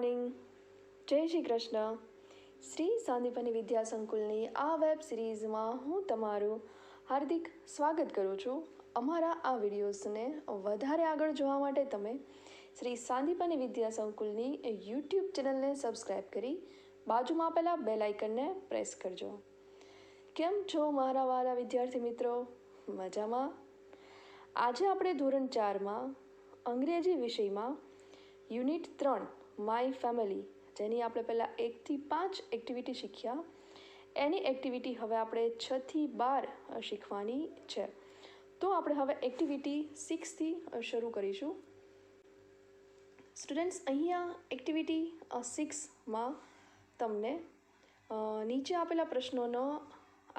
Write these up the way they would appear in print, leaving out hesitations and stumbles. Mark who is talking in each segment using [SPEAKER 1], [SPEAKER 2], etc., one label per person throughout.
[SPEAKER 1] Morning, જય શ્રી કૃષ્ણ. શ્રી સાંદીપની વિદ્યા સંકુલની આ web સિરીઝમાં હું તમારું હાર્દિક સ્વાગત કરું છું. અમારા આ વિડીયોઝને વધારે આગળ જોવા માટે તમે શ્રી સાંદીપની વિદ્યા સંકુલની યુટ્યુબ ચેનલને સબસ્ક્રાઈબ કરી બાજુમાં આપેલા બેલ આઇકનને પ્રેસ કરજો. કેમ છો મારા વાલા વિદ્યાર્થી મિત્રો? મજામાં? આજે આપણે ધોરણ 4માં અંગ્રેજી વિષયમાં યુનિટ 3 માય ફેમિલી, જેની આપણે પહેલાં 1 થી 5 એક્ટિવિટી શીખ્યા, એની એક્ટિવિટી હવે આપણે 6 થી 12 શીખવાની છે. તો આપણે હવે એક્ટિવિટી 6થી શરૂ કરીશું. સ્ટુડન્ટ્સ, અહીંયા એક્ટિવિટી 6માં તમને નીચે આપેલા પ્રશ્નોનો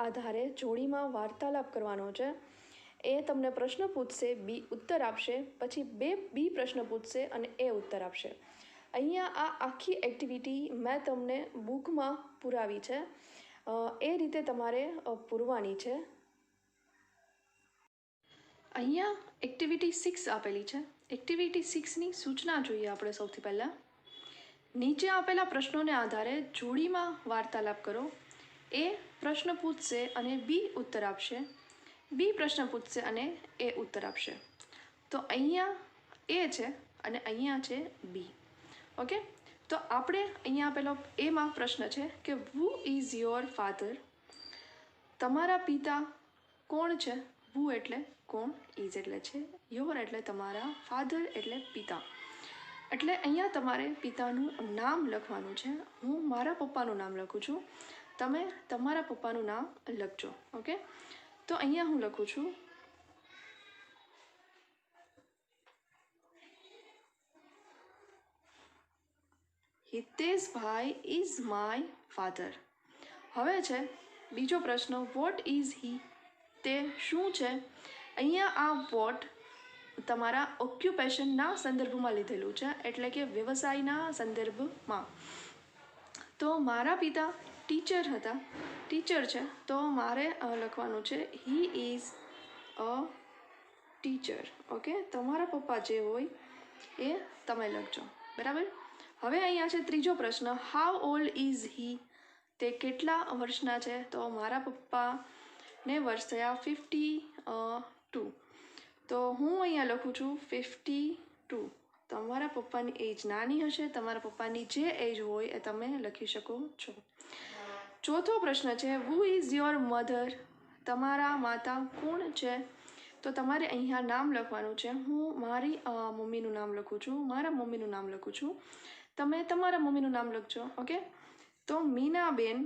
[SPEAKER 1] આધારે જોડીમાં વાર્તાલાપ કરવાનો છે. એ તમને પ્રશ્ન પૂછશે, બી ઉત્તર આપશે, પછી બે બી પ્રશ્ન પૂછશે અને એ ઉત્તર આપશે. અહીંયા આ આખી એક્ટિવિટી મેં તમને બુકમાં પુરાવી છે, એ રીતે તમારે પૂરવાની છે. અહીંયા એક્ટિવિટી 6 આપેલી છે. એક્ટિવિટી 6ની સૂચના જોઈએ આપણે સૌથી પહેલાં. નીચે આપેલા પ્રશ્નોને આધારે જોડીમાં વાર્તાલાપ કરો. એ પ્રશ્ન પૂછશે અને બી ઉત્તર આપશે. બી પ્રશ્ન પૂછશે અને એ ઉત્તર આપશે. તો અહીંયા એ છે અને અહીંયા છે બી. ઓકે, તો આપણે અહીંયા પેલો એમાં પ્રશ્ન છે કે હુ ઇઝ યોર ફાધર? તમારા પિતા કોણ છે? હુ એટલે કોણ, ઇઝ એટલે છે, યોર એટલે તમારા, ફાધર એટલે પિતા. એટલે અહીંયા તમારે પિતાનું નામ લખવાનું છે. હું મારા પપ્પાનું નામ લખું છું, તમે તમારા પપ્પાનું નામ લખજો. ઓકે, તો અહીંયા હું લખું છું હિતેશભાઈ ઇઝ માય ફાધર. હવે છે બીજો પ્રશ્ન, વોટ ઇઝ હી? તે શું છે? અહીંયા આ વોટ તમારા ઓક્યુપેશનના સંદર્ભમાં લીધેલું છે, એટલે કે વ્યવસાયના સંદર્ભમાં. તો મારા પિતા ટીચર હતા, ટીચર છે, તો મારે લખવાનું છે he is a teacher. Okay, તમારા પપ્પા જે હોય એ તમે લખજો. બરાબર. હવે અહીંયા છે ત્રીજો પ્રશ્ન, હાઉ ઓલ્ડ ઇઝ હી? તે કેટલા વર્ષના છે? તો મારા પપ્પાને વર્ષ થયા 52. તો હું અહીંયા લખું છું 52. તમારા પપ્પાની એજ નાની હશે, તમારા પપ્પાની જે એજ હોય એ તમે લખી શકો છો. ચોથો પ્રશ્ન છે, હુ ઇઝ યોર મધર? તમારા માતા કોણ છે? તો તમારે અહીંયા નામ લખવાનું છે. હું મારી મમ્મીનું નામ લખું છું, મારા મમ્મીનું નામ લખું છું, તમે તમારા મમ્મીનું નામ લખજો. ઓકે, તો મીનાબેન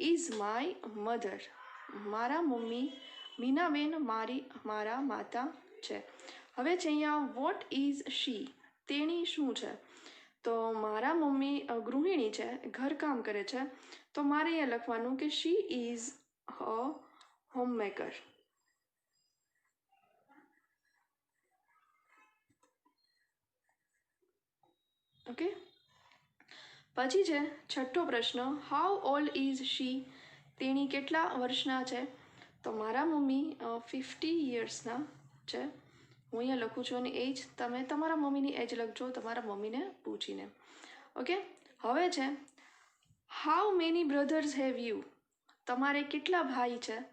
[SPEAKER 1] ઇઝ માય મધર. મારા મમ્મી મીનાબેન મારા માતા છે. હવે છે અહીંયા વોટ ઇઝ શી? તેણી શું છે? તો મારા મમ્મી ગૃહિણી છે, ઘરકામ કરે છે, તો મારે અહીંયા લખવાનું કે she is a homemaker. Okay, પછી છે છઠ્ઠો પ્રશ્ન, હાઉ ઓલ્ડ ઇઝ શી? તેણી કેટલા વર્ષના છે? તો મારા મમ્મી 50 યર્સના છે. હું અહીંયા લખું છું અને એજ તમે તમારા મમ્મીની એજ લખજો, તમારા મમ્મીને પૂછીને. ઓકે, હવે છે how many brothers have you? તમારે કેટલા ભાઈ છે?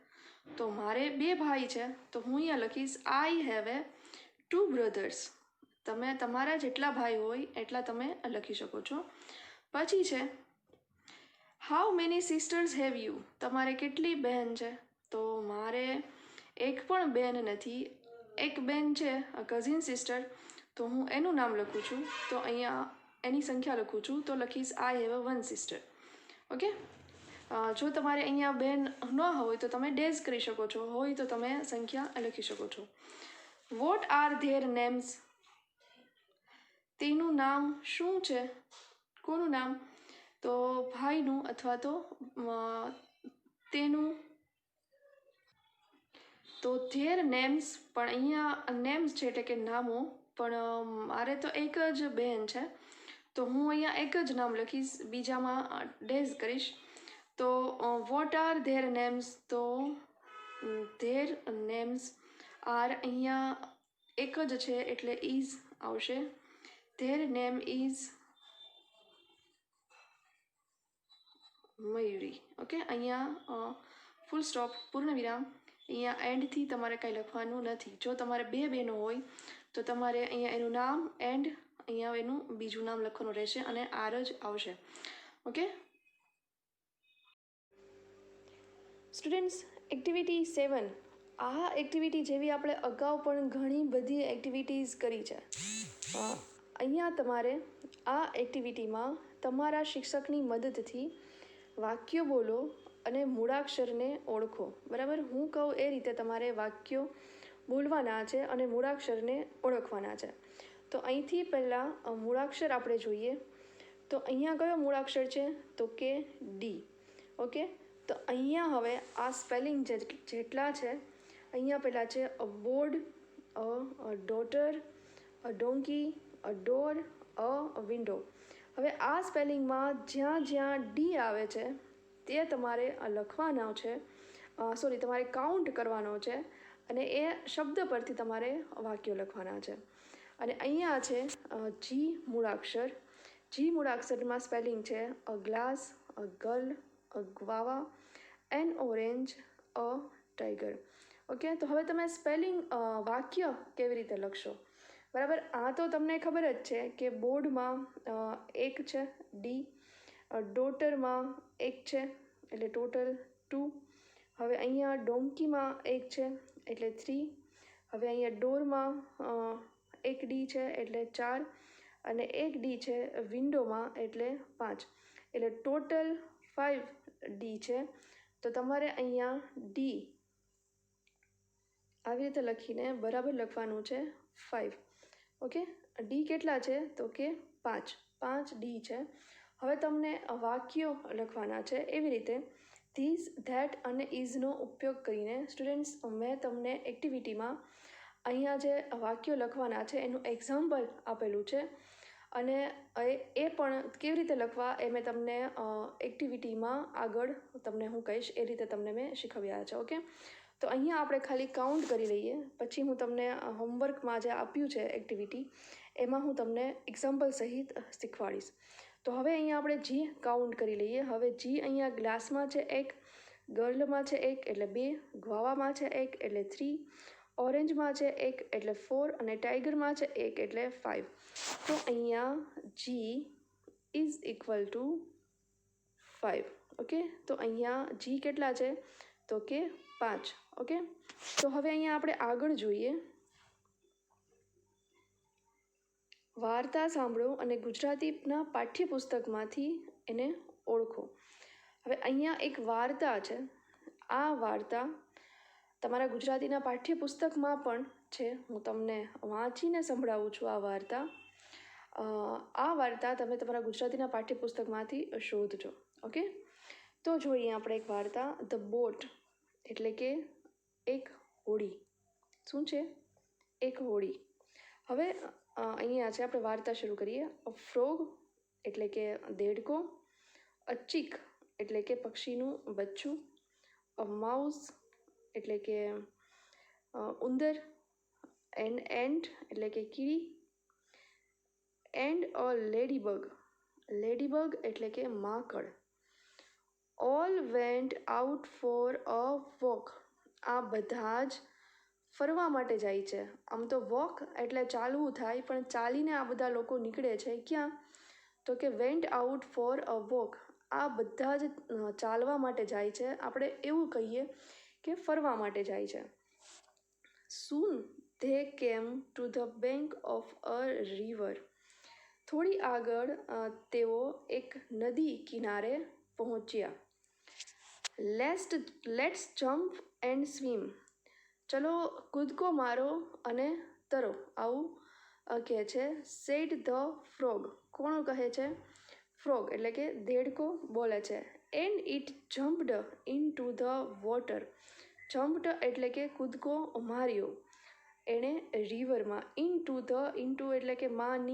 [SPEAKER 1] તો મારે 2 ભાઈ છે, તો હું અહીંયા લખીશ આઈ હેવ એ 2 બ્રધર્સ. તમે તમારા જેટલા ભાઈ હોય એટલા તમે લખી શકો છો. પછી છે how many sisters have you? તમારે કેટલી બહેન છે? તો મારે એક પણ બેન નથી, એક બેન છે, કઝિન સિસ્ટર, તો હું એનું નામ લખું છું, તો અહીંયા એની સંખ્યા લખું છું, તો લખીશ I have a 1 sister. Okay, જો તમારે અહીંયા બેન ન હોય તો તમે ડેઝ કરી શકો છો, હોય તો તમે સંખ્યા લખી શકો છો. What are there names? તેનું નામ શું છે? કોનું નામ? તો ભાઈનું અથવા તો તેનું. તો ધેર નેમ્સ, પણ અહીંયા નેમ્સ છે એટલે કે નામો, પણ મારે તો એક જ બહેન છે, તો હું અહીંયા એક જ નામ લખીશ, બીજામાં ડેઝ કરીશ. તો વોટ આર ધેર નેમ્સ? તો ધેર નેમ્સ આર અહીંયા એક જ છે એટલે ઇઝ આવશે. There name is Mayuri. Okay, અહીંયા ફૂલ સ્ટોપ, પૂર્ણ વિરામ. અહીંયા એન્ડથી તમારે કંઈ લખવાનું નથી. જો તમારે બે બહેનો હોય તો તમારે અહીંયા એનું નામ એન્ડ અહીંયા એનું બીજું નામ લખવાનું રહેશે અને આર જ આવશે. Okay students, activity 7. આ એક્ટિવિટી જેવી આપણે અગાઉ પણ ઘણી બધી એક્ટિવિટીઝ કરી છે. અહીંયા તમારે આ એક્ટિવિટીમાં તમારા શિક્ષકની મદદથી વાક્યો બોલો અને મૂળાક્ષરને ઓળખો. બરાબર, હું કહું એ રીતે તમારે વાક્યો બોલવાના છે અને મૂળાક્ષરને ઓળખવાના છે. તો અહીંથી પહેલાં મૂળાક્ષર આપણે જોઈએ. તો અહીંયા કયો મૂળાક્ષર છે? તો કે ડી. ઓકે, તો અહીંયા હવે આ સ્પેલિંગ જેટલા છે, અહીંયા પહેલાં છે a board, a daughter, a donkey, a door, a window. હવે આ સ્પેલિંગમાં જ્યાં જ્યાં ડી આવે છે તે તમારે લખવાનો છે, તમારે કાઉન્ટ કરવાનો છે અને એ શબ્દ પરથી તમારે વાક્યો લખવાના છે. અને અહીંયા છે જી મૂળાક્ષર. જી મૂળાક્ષરમાં સ્પેલિંગ છે a glass, a girl, a guava, N orange, a tiger. Okay, તો હવે તમે સ્પેલિંગ વાક્ય કેવી રીતે લખશો? બરાબર, આ તો તમને ખબર જ છે કે બોર્ડમાં એક છે ડી, ડોટરમાં એક છે એટલે ટોટલ 2. હવે અહીંયા ડોંકીમાં એક છે એટલે 3. હવે અહીંયા ડોરમાં એક ડી છે એટલે 4 અને એક ડી છે વિન્ડોમાં એટલે 5, એટલે ટોટલ 5 ડી છે. તો તમારે અહીંયા ડી આવી રીતે લખીને બરાબર લખવાનું છે 5. ઓકે, ડી કેટલા છે? તો કે 5 ડી છે. હવે તમને વાક્યો લખવાના છે એવી રીતે ધીસ, ધેટ અને ઇઝનો ઉપયોગ કરીને. સ્ટુડન્ટ્સ, મેં તમને એક્ટિવિટીમાં અહીંયા જે વાક્યો લખવાના છે એનું એક્ઝામ્પલ આપેલું છે અને એ પણ કેવી રીતે લખવા એ મેં તમને એક્ટિવિટીમાં આગળ તમને હું કહીશ એ રીતે તમને મેં શીખવ્યા છે. ઓકે, તો અહીંયા આપણે ખાલી કાઉન્ટ કરી લઈએ, પછી હું તમને હોમવર્કમાં જે આપ્યું છે એક્ટિવિટી એમાં હું તમને એક્ઝામ્પલ સહિત શીખવાડીશ. તો હવે અહીંયા આપણે જી કાઉન્ટ કરી લઈએ. હવે જી અહીંયા ગ્લાસમાં છે 1, ગર્લમાં છે 1 એટલે 2, ગ્વાવામાં છે 1 એટલે 3, ઓરેન્જમાં છે 1 એટલે 4 અને ટાઈગરમાં છે 1 એટલે 5. તો અહીંયા G is equal to 5. Okay, તો અહીંયા જી કેટલા છે? તો કે 5. ઓકે, તો હવે અહીંયા આપણે આગળ જોઈએ. વાર્તા સાંભળો અને ગુજરાતીના પાઠ્યપુસ્તકમાંથી એને ઓળખો. હવે અહીંયા એક વાર્તા છે. આ વાર્તા તમારા ગુજરાતીના પાઠ્યપુસ્તકમાં પણ છે. હું તમને વાંચીને સંભળાવું છું આ વાર્તા. આ વાર્તા તમે તમારા ગુજરાતીના પાઠ્યપુસ્તકમાંથી શોધજો. ઓકે, તો જોઈએ આપણે એક વાર્તા. ધ બોટ એટલે કે એક હોડી. શું છે? એક હોડી. હવે અહીંયા છે, આપણે વાર્તા શરૂ કરીએ. અ ફ્રોગ એટલે કે દેડકો, અ ચીક એટલે કે પક્ષીનું બચ્ચું, અ માઉસ એટલે કે ઉંદર, એન એન્ટ એટલે કે કીડી, એન્ડ અ લેડીબગ, લેડીબગ એટલે કે માકડ. All went out for a walk. આ બધા જ ફરવા માટે જાય છે. આમ તો વોક એટલે ચાલવું થાય, પણ ચાલીને આ બધા લોકો નીકળે છે. ક્યાં? તો કે vent out for a walk. આ બધા જ ચાલવા માટે જાય છે. આપણે એવું કહીએ કે ફરવા માટે જાય છે. Soon they came to the bank of a river. થોડી આગળ તેઓ એક નદી કિનારે પહોંચ્યા. Let's jump and swim. ચલો કૂદકો મારો અને તરો, આવું કહે છે. Said the frog. કોણ કહે છે? ફ્રોગ એટલે કે દેડકો બોલે છે. And it jumped into the water. Jumped એટલે કે કૂદકો માર્યો એણે રિવરમાં. ઇન ટુ એટલે કે માં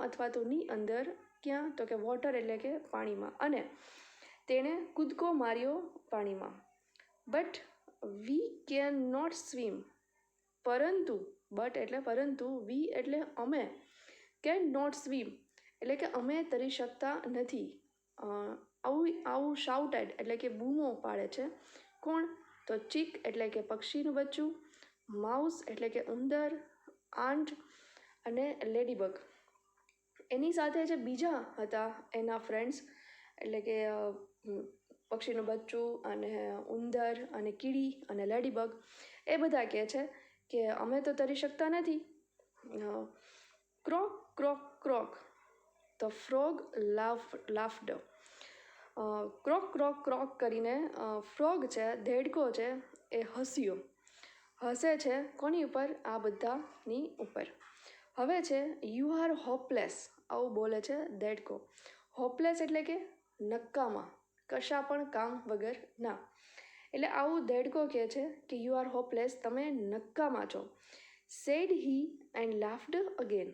[SPEAKER 1] અથવા તો ની અંદર. ક્યાં? તો કે વોટર એટલે કે પાણીમાં. અને તેણે કૂદકો માર્યો પાણીમાં. But we can not swim. પરંતુ બટ એટલે પરંતુ વી એટલે અમે કેન નોટ સ્વીમ એટલે કે અમે તરી શકતા નથી. આવું શાઉટેડ એટલે કે બૂમો પાડે છે. કોણ? તો ચીક એટલે કે પક્ષીનું બચ્ચું, માઉસ એટલે કે ઉંદર, આંટ અને લેડીબગ. એની સાથે જે બીજા હતા એના ફ્રેન્ડ્સ એટલે કે પક્ષીનું બચ્ચું અને ઉંદર અને કીડી અને લેડીબગ, એ બધા કહે છે કે અમે તો તરી શકતા નથી. ક્રોક ક્રોક ક્રોક ધ ફ્રોગ લાફ્ડ. ક્રોક ક્રોક ક્રોક કરીને ફ્રોગ છે, દેડકો છે, એ હસ્યો. હસે છે કોની ઉપર? આ બધાની ઉપર. હવે છે યુ આર હોપલેસ, આવું બોલે છે દેડકો. હોપલેસ એટલે કે નક્કામાં, કશા પણ કામ વગર ના. એટલે આવું દેડકો કહે છે કે યુ આર હોપલેસ, તમે નક્કામાં છો. Said he and laughed again.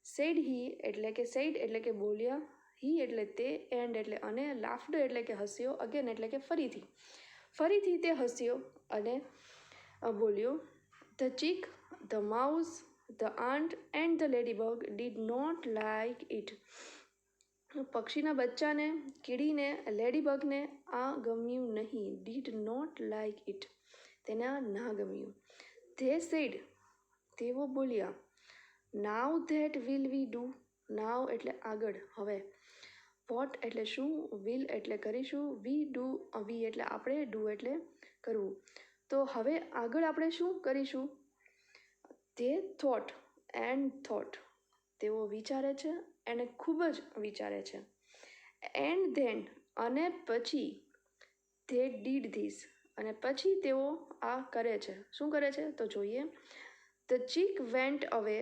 [SPEAKER 1] Said he એટલે કે બોલ્યા, હી એટલે તે, એન્ડ એટલે અને, લાફ્ડ એટલે કે હસ્યો, અગેન એટલે કે ફરીથી તે હસ્યો અને બોલ્યો, the chick, the mouse, the ant and the ladybug did not like it. પક્ષીના બચ્ચાને, કીડીને, લેડીબગને આ ગમ્યું નહીં. ડીડ નોટ લાઇક ઇટ, તેને આ ના ગમ્યું. ધે સેડ, તેઓ બોલ્યા. નાવ ધેટ વિલ વી ડુ. નાવ એટલે આગળ, હવે. વોટ એટલે શું, વિલ એટલે કરીશું, વી ડુ, વી એટલે આપણે, ડુ એટલે કરવું. તો હવે આગળ આપણે શું કરીશું? ધે થોટ એન્ડ થોટ, તેઓ વિચારે છે અને ખૂબ જ વિચારે છે. એન્ડ ધેન અને પછી, ધે ડીડ ધીસ અને પછી તેઓ આ કરે છે. શું કરે છે તો જોઈએ. ધ ચીક વેન્ટ અવે,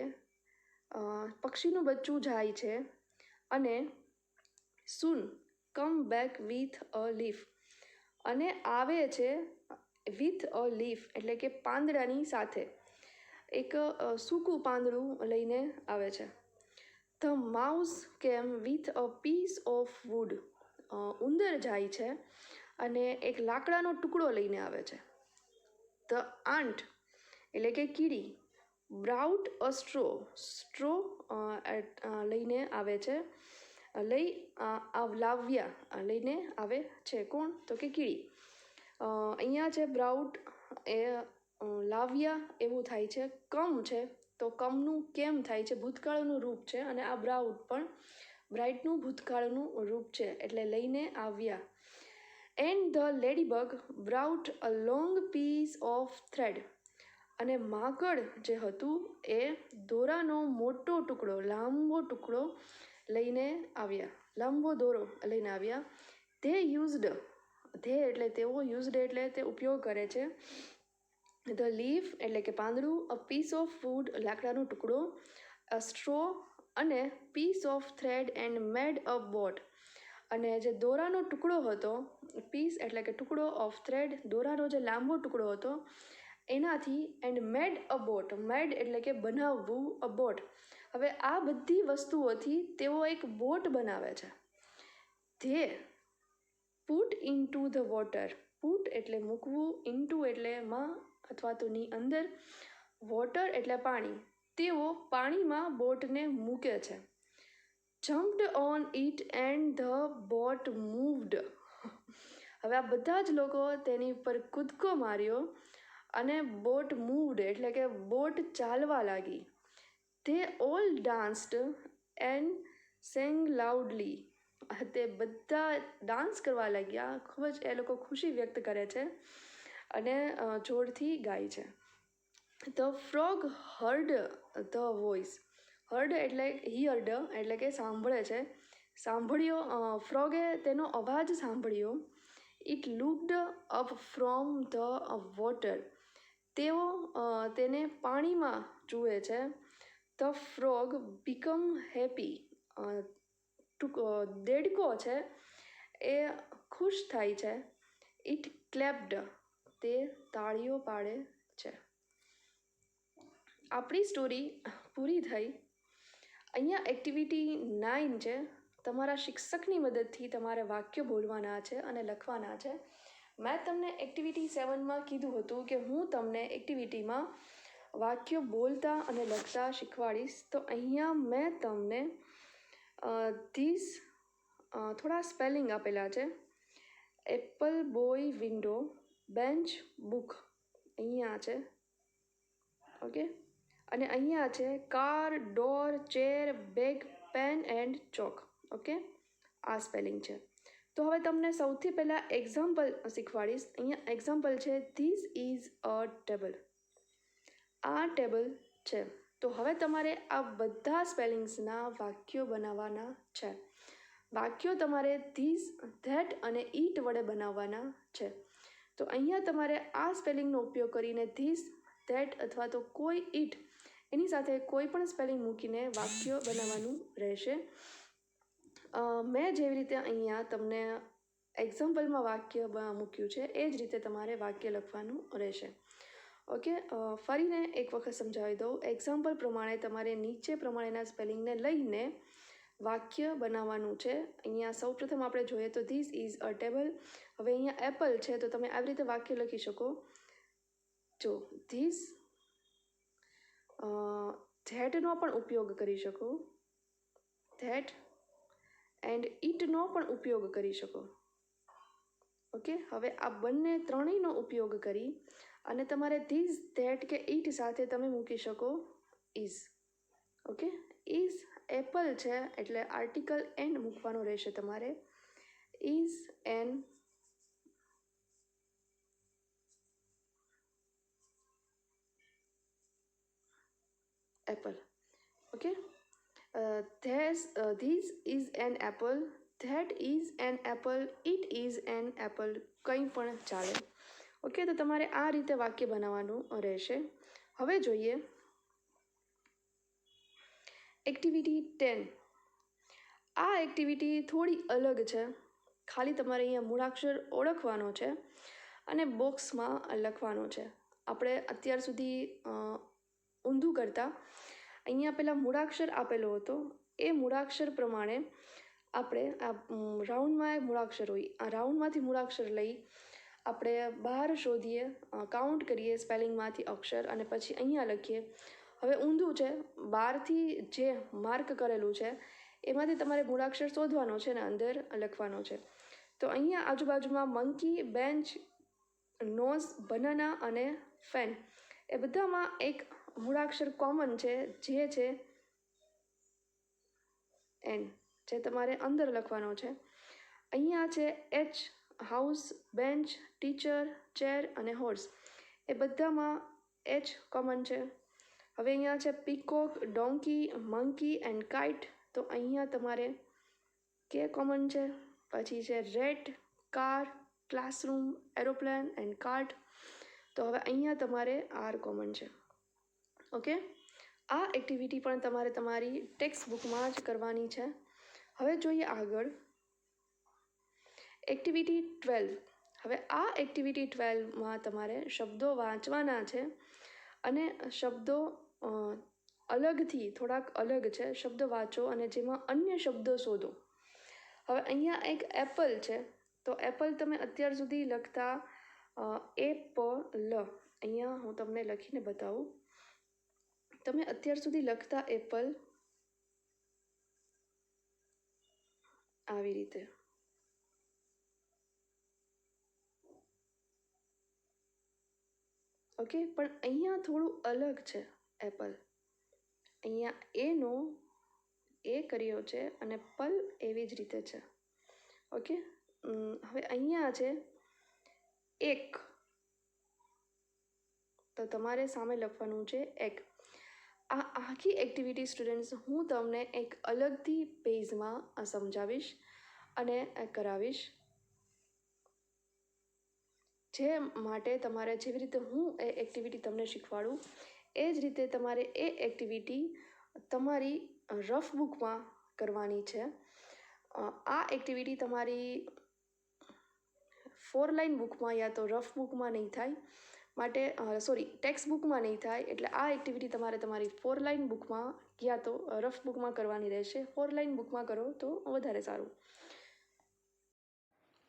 [SPEAKER 1] પક્ષીનું બચ્ચું જાય છે અને soon come back with a leaf, અને આવે છે વિથ અ લીફ એટલે કે પાંદડાની સાથે, એક સૂકું પાંદડું લઈને આવે છે. The mouse came with a piece of wood, ઉંદર જાય છે અને એક લાકડાનો ટુકડો લઈને આવે છે. ધ આંટ એટલે કે કીડી બ્રાઉટ અ સ્ટ્રો લઈને આવે છે, લાવ્યા લઈને આવે છે. કોણ? તો કે કીડી. અહીંયા છે બ્રાઉટ એ લાવ્યા એવું થાય છે. કમ છે તો કમનું કેમ થાય છે, ભૂતકાળનું રૂપ છે, અને આ બ્રાઉટ પણ બ્રાઇટનું ભૂતકાળનું રૂપ છે, એટલે લઈને આવ્યા. And the ladybug brought a long piece of thread, અને માકડ જે હતું એ દોરાનો મોટો ટુકડો, લાંબો ટુકડો લઈને આવ્યા, લાંબો દોરો લઈને આવ્યા. ધે યુઝડ, ધે એટલે તેઓ, યુઝડ એટલે તે ઉપયોગ કરે છે. ધ લીફ એટલે કે પાંદડું, અ પીસ ઓફ વુડ લાકડાનો ટુકડો, અ સ્ટ્રો અને piece of thread and made a boat, અને જે દોરાનો ટુકડો હતો, પીસ એટલે કે ટુકડો, ઓફ થ્રેડ દોરાનો જે લાંબો ટુકડો હતો એનાથી, એન્ડ મેડ અ બોટ, મેડ એટલે કે બનાવવું, અ બોટ. હવે આ બધી વસ્તુઓથી તેઓ એક બોટ બનાવે છે. They put into the water, put એટલે મૂકવું, ઇન્ટુ એટલે માં અથવા તો ની અંદર, વોટર એટલે પાણી, તેઓ પાણીમાં બોટને મૂકે છે. Jumped on it and the boat moved. હવે આ બધા જ લોકો તેની ઉપર કૂદકો માર્યો અને બોટ મૂવ્ડ એટલે કે બોટ ચાલવા લાગી. They all danced and sang loudly. તે બધા ડાન્સ કરવા લાગ્યા, ખૂબ જ એ લોકો ખુશી વ્યક્ત કરે છે અને જોરથી ગાય છે. The frog heard the voice, heard એટલે હિયર્ડ એટલે કે સાંભળે છે, સાંભળ્યો, ફ્રોગે તેનો અવાજ સાંભળ્યો. It looked up from the water, તેઓ તેને પાણીમાં જુએ છે. ધ ફ્રોગ બીકમ હેપી, દેડકો છે એ ખુશ થાય છે. ઇટ ક્લેપ્ડ, તે તાળીઓ પાડે છે. આપણી સ્ટોરી પૂરી થઈ. અહીંયા એક્ટિવિટી 9 છે. તમારા શિક્ષકની મદદથી તમારે વાક્યો બોલવાના છે અને લખવાના છે. મેં તમને એક્ટિવિટી 7માં કીધું હતું કે હું તમને એક્ટિવિટીમાં વાક્યો બોલતા અને લખતા શીખવાડીશ. તો અહીંયા મેં તમને ધીસ થોડા સ્પેલિંગ આપેલા છે. Apple, boy, window, bench, book અહીંયા છે. ઓકે, અને અહીંયા છે car, door, chair, bag, pen and chalk. Okay, આ સ્પેલિંગ છે. તો હવે તમને સૌથી પહેલાં એક્ઝામ્પલ શીખવાડીશ. અહીંયા એક્ઝામ્પલ છે ધીસ ઇઝ અ ટેબલ. આ ટેબલ છે. તો હવે તમારે આ બધા સ્પેલિંગ્સના વાક્યો બનાવવાના છે. વાક્યો તમારે ધીસ, ધેટ અને ઈટ વડે બનાવવાના છે. તો અહીંયા તમારે આ સ્પેલિંગનો ઉપયોગ કરીને ધીસ, ધેટ અથવા તો કોઈ ઈટ એની સાથે કોઈ પણ સ્પેલિંગ મૂકીને વાક્ય બનાવવાનું રહેશે. મેં જેવી રીતે અહીંયા તમને એક્ઝામ્પલમાં વાક્ય મૂક્યું છે એ જ રીતે તમારે વાક્ય લખવાનું રહેશે. ઓકે, ફરીને એક વખત સમજાવી દઉં. એક્ઝામ્પલ પ્રમાણે તમારે નીચે પ્રમાણેના સ્પેલિંગને લઈને વાક્ય બનાવવાનું છે. અહીંયા સૌપ્રથમ આપણે જોઈએ તો ધીસ ઇઝ અ ટેબલ. હવે અહીંયા એપલ છે તો તમે આવી રીતે વાક્ય લખી શકો. જો ધીસ, ધેટનો પણ ઉપયોગ કરી શકો, ધેટ એન્ડ ઈટનો પણ ઉપયોગ કરી શકો. ઓકે, હવે આ બંને ત્રણેયનો ઉપયોગ કરી અને તમારે ધીસ, ધેટ કે ઈટ સાથે તમે મૂકી શકો ઇઝ. ઓકે, ઇઝ એપલ છે એટલે આર્ટિકલ એન મૂકવાનો રહેશે તમારે. Is an apple. Okay, this is an apple, that is an apple, it is an apple. કંઈ પણ ચાલે. ઓકે, તો તમારે આ રીતે વાક્ય બનાવવાનું રહેશે. હવે જોઈએ એક્ટિવિટી 10. આ એક્ટિવિટી થોડી અલગ છે. ખાલી તમારે અહીંયા મૂળાક્ષર ઓળખવાનો છે અને બોક્સમાં લખવાનો છે. આપણે અત્યાર સુધી ઊંધું કરતા અહીંયા પહેલાં મૂળાક્ષર આપેલો હતો. એ મૂળાક્ષર પ્રમાણે આપણે આ રાઉન્ડમાં મૂળાક્ષર હોય, આ રાઉન્ડમાંથી મૂળાક્ષર લઈ આપણે બહાર શોધીએ, કાઉન્ટ કરીએ સ્પેલિંગમાંથી અક્ષર અને પછી અહીંયા લખીએ. હવે ઊંધું છે, બહારથી જે માર્ક કરેલું છે એમાંથી તમારે મૂળાક્ષર શોધવાનો છે ને અંદર લખવાનો છે. તો અહીંયા આજુબાજુમાં મંકી, બેન્ચ, નોઝ, બનાના અને ફેન એ બધામાં એક મૂળાક્ષર કોમન છે જે છે એન, જે તમારે અંદર લખવાનો છે. અહીંયા છે H, house, bench, teacher, chair અને હોર્સ એ બધામાં એચ કોમન છે. હવે અહીંયા છે peacock, donkey, monkey and kite. તો અહીંયા તમારે કે કોમન છે. પછી છે rate, car, classroom, aeroplane and cart. તો હવે અહીંયા તમારે આર કોમન છે. ઓકે, આ એક્ટિવિટી પણ તમારે તમારી ટેક્સ્ટ બુકમાં જ કરવાની છે. હવે જોઈએ આગળ એક્ટિવિટી 12. હવે આ એક્ટિવિટી 12માં તમારે શબ્દો વાંચવાના છે અને શબ્દો અલગથી થોડાક અલગ છે. શબ્દ વાંચો અને જેમાં અન્ય શબ્દો શોધો. હવે અહીંયા એક એપલ છે તો એપલ તમે અત્યાર સુધી લખતા એપલ, અહીંયા હું તમને લખીને બતાવું. તમે અત્યાર સુધી લખતા એપલ આવી રીતે. ઓકે, પણ અહીંયા થોડું અલગ છે એપલ. અહીંયા એનો એ કર્યો છે અને પલ એવી જ રીતે છે. ઓકે, હવે અહીંયા છે એક, તો તમારે સામે લખવાનું છે એક. આ આખી એક્ટિવિટી સ્ટુડન્ટ્સ હું તમને એક અલગથી પેજમાં સમજાવીશ અને કરાવીશ. જે માટે તમારે જેવી રીતે હું એ એક્ટિવિટી તમને શીખવાડું એ જ રીતે તમારે એ એક્ટિવિટી તમારી રફ બુકમાં કરવાની છે. આ એક્ટિવિટી તમારી 4 લાઇન બુકમાં યા તો રફ બુકમાં નહીં થાય, માટે ટેક્સ્ટ બુકમાં નહીં થાય. એટલે આ એક્ટિવિટી તમારે તમારી 4 લાઇન બુકમાં યા તો રફ બુકમાં કરવાની રહેશે. 4 લાઇન બુકમાં કરો તો વધારે સારું.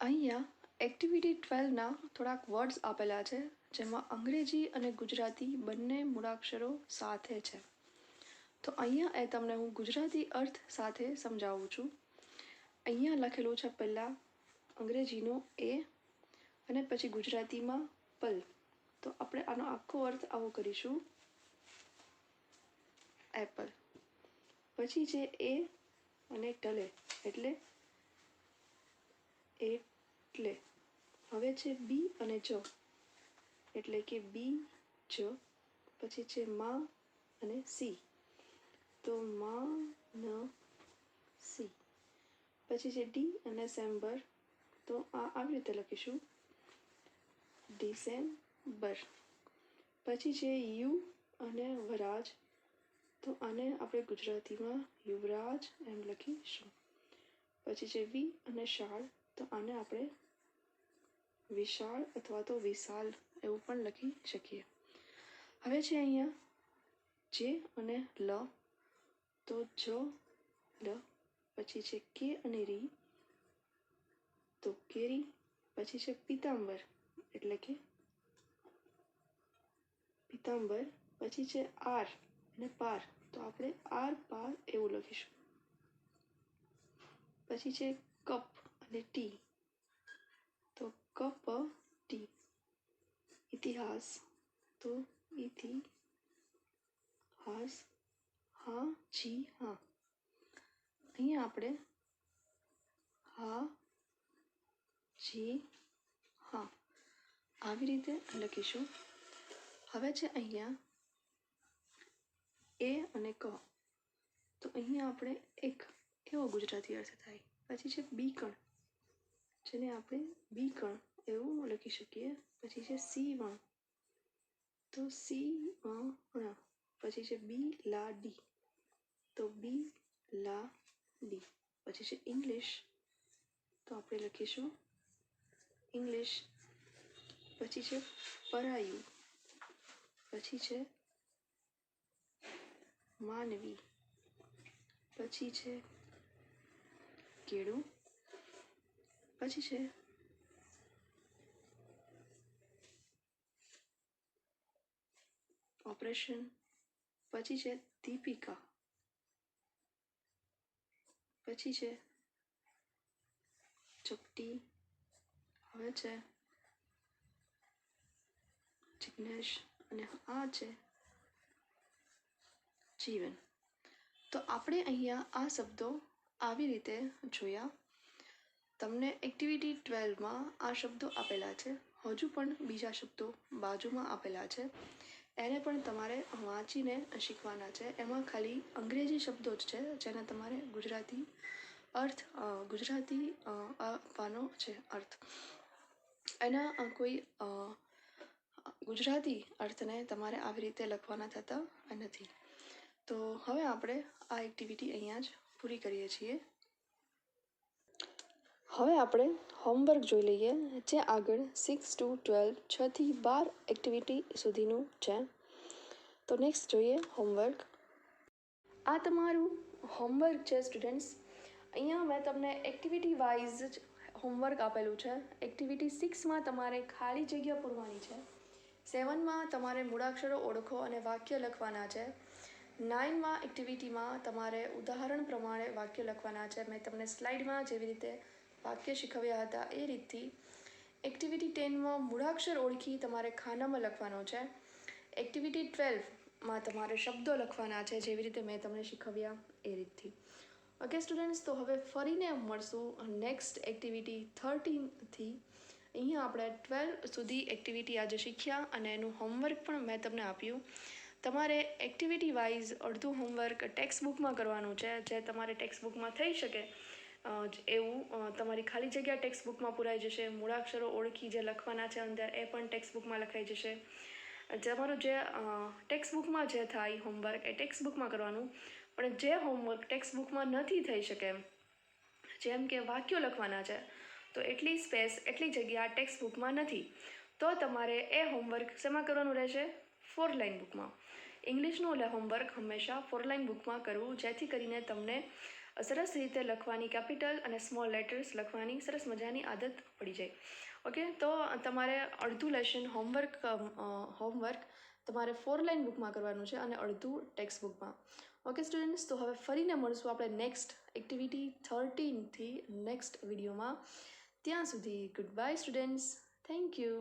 [SPEAKER 1] અહીંયા એક્ટિવિટી 12ના થોડાક વર્ડ્સ આપેલા છે જેમાં અંગ્રેજી અને ગુજરાતી બંને મૂળાક્ષરો સાથે છે. તો અહીંયા એ તમને હું ગુજરાતી અર્થ સાથે સમજાવું છું. અહીંયા લખેલું છે પહેલાં અંગ્રેજીનો એ અને પછી ગુજરાતીમાં પલ. તો આપણે આનો આખો અર્થ આવો કરીશું, એપલ. પછી છે એ અને ટલે એટલે એટલે. હવે છે બી અને જ એટલે કે બી જ. પછી છે મા અને સી તો મા ન સી. પછી છે ડી અને સેમ્બર તો આ આવી રીતે લખીશું, ડિસેમ્બર. પછી છે યુ અને વરાજ તો આને આપણે ગુજરાતીમાં યુવરાજ એમ લખીશું. પછી છે વી અને શાળ તો આને આપણે વિશાળ અથવા તો વિશાલ એવું પણ લખી શકીએ. હવે છે અહીંયા જે અને લ તો જ લ. પછી છે કે અને રી તો કેરી. પછી છે પીતાંબર એટલે કે પીતાંબર. પછી છે આર અને પાર તો આપણે આર પાર એવું લખીશું. પછી છે કપ અને ટી તો કપ ટી. ઇતિહાસ તો ઇતિહાસ. હા જી હા. અહીંયા આપણે હા જી હા આવી રીતે લખીશું. હવે છે અહીંયા એ અને ક તો અહીંયા આપણે એક એવો ગુજરાતી અર્થ થાય. પછી છે બીકણ જેને આપણે બીકણ એવું લખી શકીએ. પછી છે સીવણ તો સી ણ. પછી છે બી લા ડી તો બી લા ડી. પછી છે ઇંગ્લિશ તો આપણે લખીશું ઇંગ્લિશ. પછી છે પરાયું. પછી છે માનવી. પછી છે કેળું. પછી છે ઓપરેશન. પછી છે દીપિકા. પછી છે ચપટી. હવે છે જિગ્નેશ અને આ છે જીવન. તો આપણે અહીંયા આ શબ્દો આવી રીતે જોયા. તમને એક્ટિવિટી 12માં આ શબ્દો આપેલા છે. હજુ પણ બીજા શબ્દો બાજુમાં આપેલા છે, એને પણ તમારે વાંચીને શીખવાના છે. એમાં ખાલી અંગ્રેજી શબ્દો જ છે જેને તમારે ગુજરાતી આપવાનો છે અર્થ. એના કોઈ ગુજરાતી અર્થને તમારે આવી રીતે લખવાના થતા નથી. તો હવે આપણે આ એક્ટિવિટી અહીંયા જ પૂરી કરીએ છીએ. હવે આપણે હોમવર્ક જોઈ લઈએ જે આગળ 6 to 12 6 થી 12 એક્ટિવિટી સુધીનું છે. તો નેક્સ્ટ જોઈએ હોમવર્ક. આ તમારું હોમવર્ક છે સ્ટુડન્ટ્સ. અહીંયા મેં તમને એક્ટિવિટી વાઇઝ જ હોમવર્ક આપેલું છે. એક્ટિવિટી 6માં તમારે ખાલી જગ્યા પૂરવાની છે. 7માં તમારે મૂળાક્ષરો ઓળખો અને વાક્ય લખવાના છે. 9માં એક્ટિવિટીમાં તમારે ઉદાહરણ પ્રમાણે વાક્ય લખવાના છે. મેં તમને સ્લાઇડમાં જેવી રીતે વાક્ય શીખવ્યા હતા એ રીતથી. એક્ટિવિટી 10માં મૂળાક્ષર ઓળખી તમારે ખાનામાં લખવાનો છે. એક્ટિવિટી 12માં તમારે શબ્દો લખવાના છે જેવી રીતે મેં તમને શીખવ્યા એ રીતથી. ઓકે સ્ટુડન્ટ્સ, તો હવે ફરીને મળશું નેક્સ્ટ એક્ટિવિટી 13થી. અહીંયા આપણે 12 સુધી એક્ટિવિટી આજે શીખ્યા અને એનું હોમવર્ક પણ મેં તમને આપ્યું. તમારે એક્ટિવિટી વાઇઝ અડધું હોમવર્ક ટેક્સ્ટ બુકમાં કરવાનું છે, જે તમારે ટેક્સ્ટ બુકમાં થઈ શકે એવું તમારી ખાલી જગ્યા ટેક્સ્ટ બુકમાં પુરાઈ જશે. મૂળાક્ષરો ઓળખી જે લખવાના છે અંદર એ પણ ટેક્સ્ટ બુકમાં લખાઈ જશે. તમારું જે ટેક્સ્ટ બુકમાં જે થાય હોમવર્ક એ ટેક્સ્ટ બુકમાં કરવાનું. પણ જે હોમવર્ક ટેક્સ્ટ બુકમાં નથી થઈ શકે, જેમ કે વાક્યો લખવાના છે, તો એટલી સ્પેસ એટલી જગ્યા ટેક્સ્ટ બુકમાં નથી. તો તમારે એ હોમવર્ક શેમાં કરવાનું રહેશે? 4 લાઇન બુકમાં. ઇંગ્લિશનું હોમવર્ક હંમેશા 4 લાઇન બુકમાં કરવું, જેથી કરીને તમને સરસ રીતે લખવાની, કેપિટલ અને સ્મોલ લેટર્સ લખવાની સરસ મજાની આદત પડી જાય. ઓકે, તો તમારે અડધું લેશન હોમવર્ક તમારે 4 લાઇન બુકમાં કરવાનું છે અને અડધું ટેક્સ્ટ બુકમાં. ઓકે સ્ટુડન્ટ્સ, તો હવે ફરીને મળશું આપણે નેક્સ્ટ એક્ટિવિટી 13થી નેક્સ્ટ વિડીયોમાં. ત્યાં સુધી good bye students. Thank you.